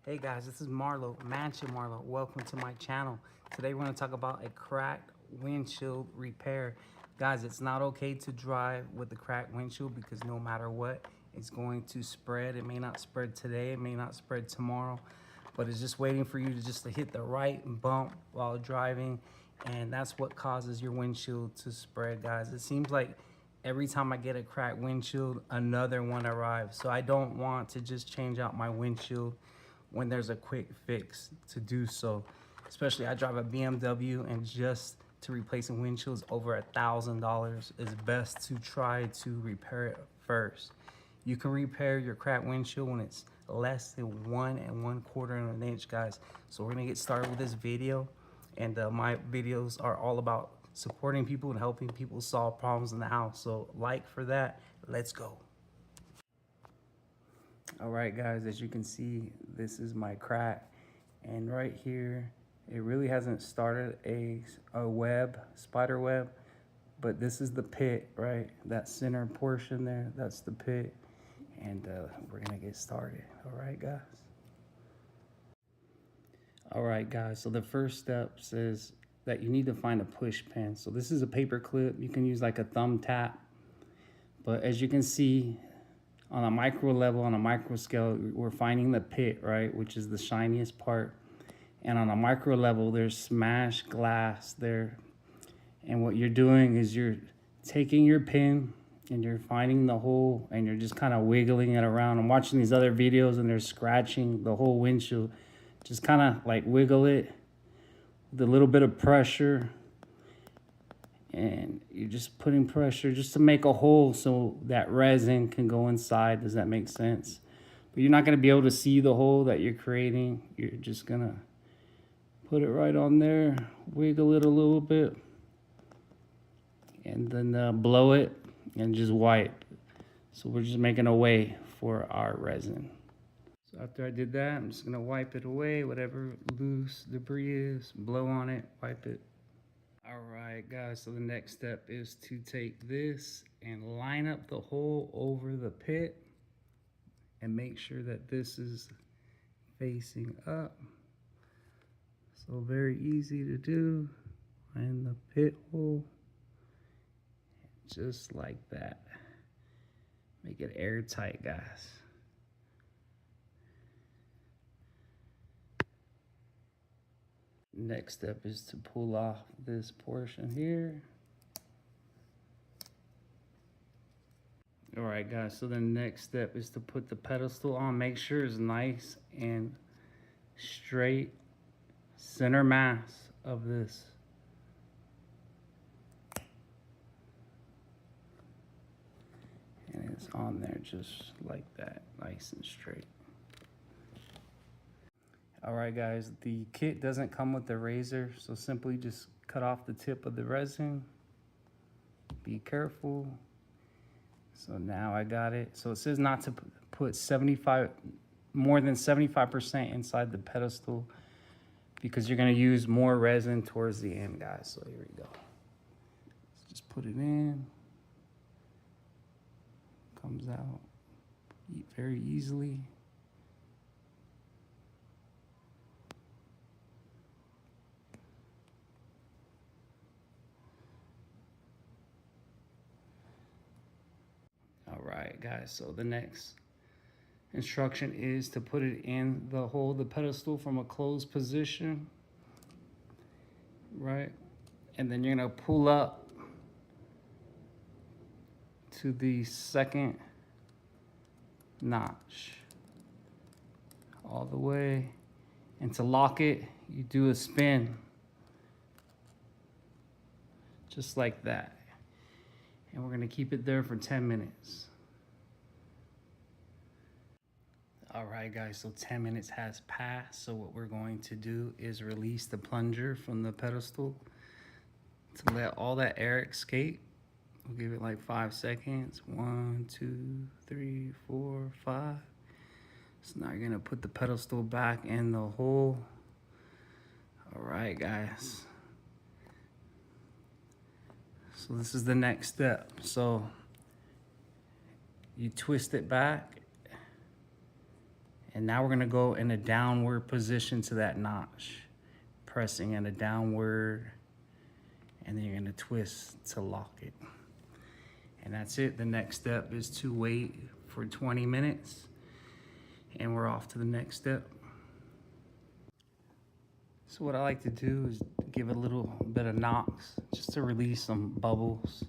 Hey guys, this is Marlo, Mansion Marlo. Welcome to my channel. Today we're going to talk about a cracked windshield repair. Guys, it's not okay to drive with a cracked windshield because no matter what, it's going to spread. It may not spread today, it may not spread tomorrow, but it's just waiting for you to hit the right bump while driving, and that's what causes your windshield to spread, guys. It seems like every time I get a cracked windshield, another one arrives. So I don't want to just change out my windshield when there's a quick fix to do so. Especially I drive a BMW, and just to replace a windshield is over $1,000. It's best to try to repair it first. You can repair your cracked windshield when it's less than 1 1/4 of an inch, guys. So we're gonna get started with this video, and my videos are all about supporting people and helping people solve problems in the house. So like for that, let's go. All right, guys, as you can see, this is my crack, and right here it really hasn't started a spider web, but this is the pit, right? That center portion there, that's the pit, and we're gonna get started. All right, guys. All right, guys, so the first step says that you need to find a push pin. So this is a paper clip. You can use like a thumb tap, but as you can see, on a micro level, on a micro scale, we're finding the pit, right, which is the shiniest part. And on a micro level, there's smashed glass there. And what you're doing is you're taking your pin and you're finding the hole, and you're just kind of wiggling it around. I'm watching these other videos and they're scratching the whole windshield. Just kind of like wiggle it with a little bit of pressure. And you're just putting pressure just to make a hole so that resin can go inside. Does that make sense? But you're not going to be able to see the hole that you're creating. You're just going to put it right on there, wiggle it a little bit, and then blow it and just wipe. So we're just making a way for our resin. So after I did that, I'm just going to wipe it away, whatever loose debris is, blow on it, wipe it. All right, guys, so the next step is to take this and line up the hole over the pit and make sure that this is facing up. So very easy to do. Line the pit hole just like that. Make it airtight, guys. Next step is to pull off this portion here. All right, guys, so the next step is to put the pedestal on. Make sure it's nice and straight, center mass of this. And it's on there just like that, nice and straight. All right, guys, the kit doesn't come with the razor, so simply just cut off the tip of the resin. Be careful. So now I got it. So it says not to put more than 75% inside the pedestal, because you're gonna use more resin towards the end, guys. So here we go. Let's just put it in. Comes out very easily. All right, guys, so the next instruction is to put it in the hole, the pedestal, from a closed position, right? And then you're gonna pull up to the second notch all the way. And to lock it, you do a spin, just like that. And we're gonna keep it there for 10 minutes. All right, guys, so 10 minutes has passed. So what we're going to do is release the plunger from the pedestal to let all that air escape. We'll give it like 5 seconds. 1, 2, 3, 4, 5. So now you're gonna put the pedestal back in the hole. All right, guys. So this is the next step. So you twist it back And now we're gonna go in a downward position to that notch, pressing in a downward, and then you're gonna twist to lock it. And that's it. The next step is to wait for 20 minutes, and we're off to the next step. So what I like to do is give it a little bit of knocks just to release some bubbles.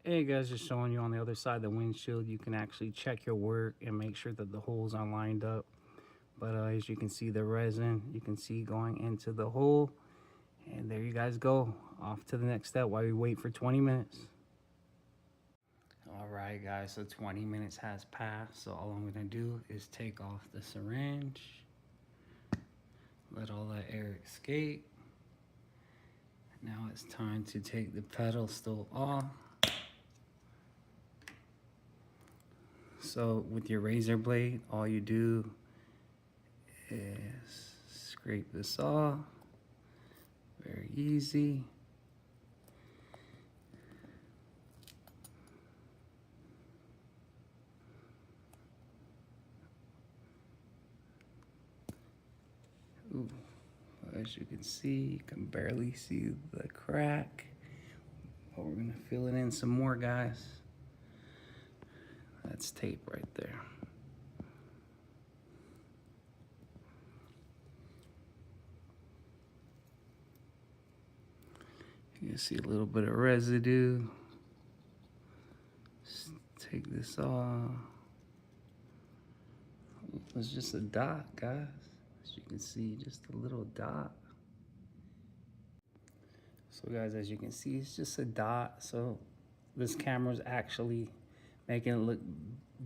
Hey guys, just showing you on the other side of the windshield, you can actually check your work and make sure that the holes are lined up. But as you can see, the resin, you can see going into the hole. And there you guys go, off to the next step while we wait for 20 minutes. All right guys, so 20 minutes has passed. So all I'm gonna do is take off the syringe, let all that air escape. Now it's time to take the pedal still off. So with your razor blade, all you do is scrape this off. Very easy. Ooh, as you can see, you can barely see the crack. But we're gonna fill it in some more, guys. That's tape right there. You can see a little bit of residue. Just take this off. It's just a dot, guys. As you can see, just a little dot. So guys, as you can see, it's just a dot. So this camera's actually making it look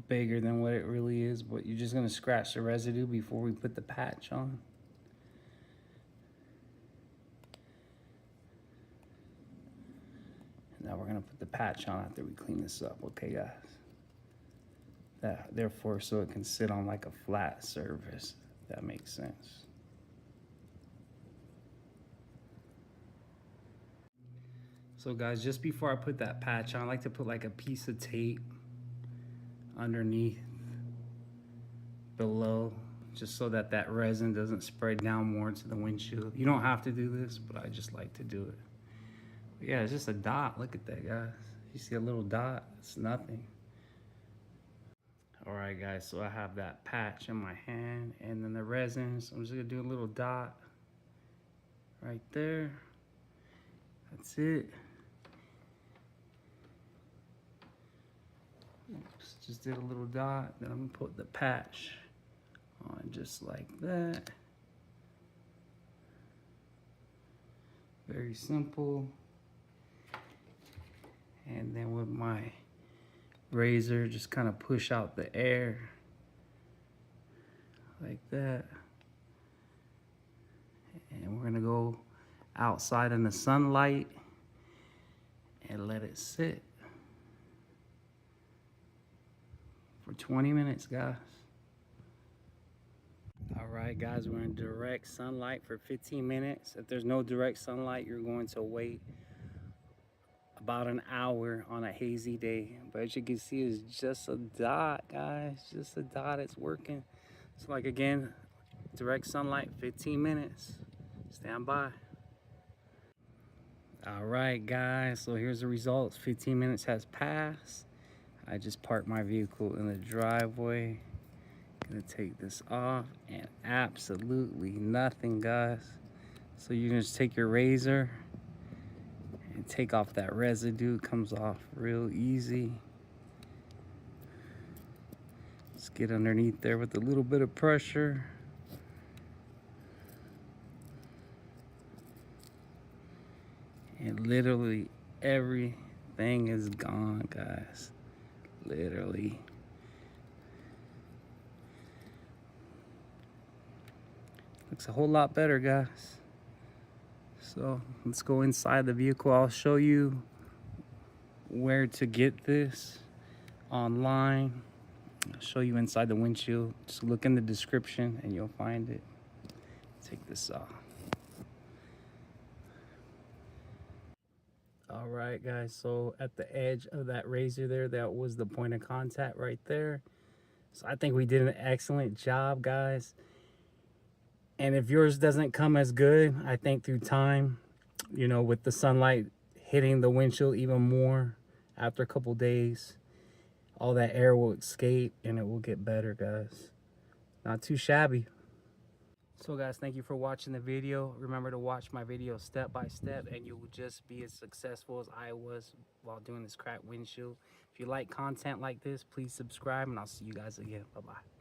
bigger than what it really is, but you're just gonna scratch the residue before we put the patch on. And now we're gonna put the patch on after we clean this up, okay guys? Therefore, so it can sit on like a flat surface, if that makes sense. So guys, just before I put that patch on, I like to put like a piece of tape underneath, below, just so that that resin doesn't spread down more into the windshield. You don't have to do this, but I just like to do it. But yeah, it's just a dot. Look at that, guys. You see a little dot? It's nothing. All right, guys, so I have that patch in my hand and then the resin. So I'm just gonna do a little dot right there. That's it. Oops, just did a little dot. Then I'm gonna put the patch on just like that. Very simple. And then with my razor, just kind of push out the air like that. And we're gonna go outside in the sunlight and let it sit for 20 minutes, guys. All right, guys, we're in direct sunlight for 15 minutes. If there's no direct sunlight, you're going to wait about an hour on a hazy day. But as you can see, it's just a dot, guys, just a dot. It's working. So like, again, direct sunlight, 15 minutes. Stand by. All right, guys, so here's the results. 15 minutes has passed. I just parked my vehicle in the driveway. Gonna take this off, and absolutely nothing, guys. So you can just take your razor and take off that residue. It comes off real easy. Just get underneath there with a little bit of pressure. And literally everything is gone, guys. Literally. Looks a whole lot better, guys. So let's go inside the vehicle. I'll show you where to get this online. I'll show you inside the windshield. Just look in the description and you'll find it. Take this off. All right, guys, so at the edge of that razor there, that was the point of contact right there. So I think we did an excellent job, guys. And if yours doesn't come as good, I think through time, you know, with the sunlight hitting the windshield even more after a couple days, all that air will escape and it will get better, guys. Not too shabby. So guys, thank you for watching the video. Remember to watch my video step by step and you will just be as successful as I was while doing this cracked windshield. If you like content like this, please subscribe and I'll see you guys again. Bye-bye.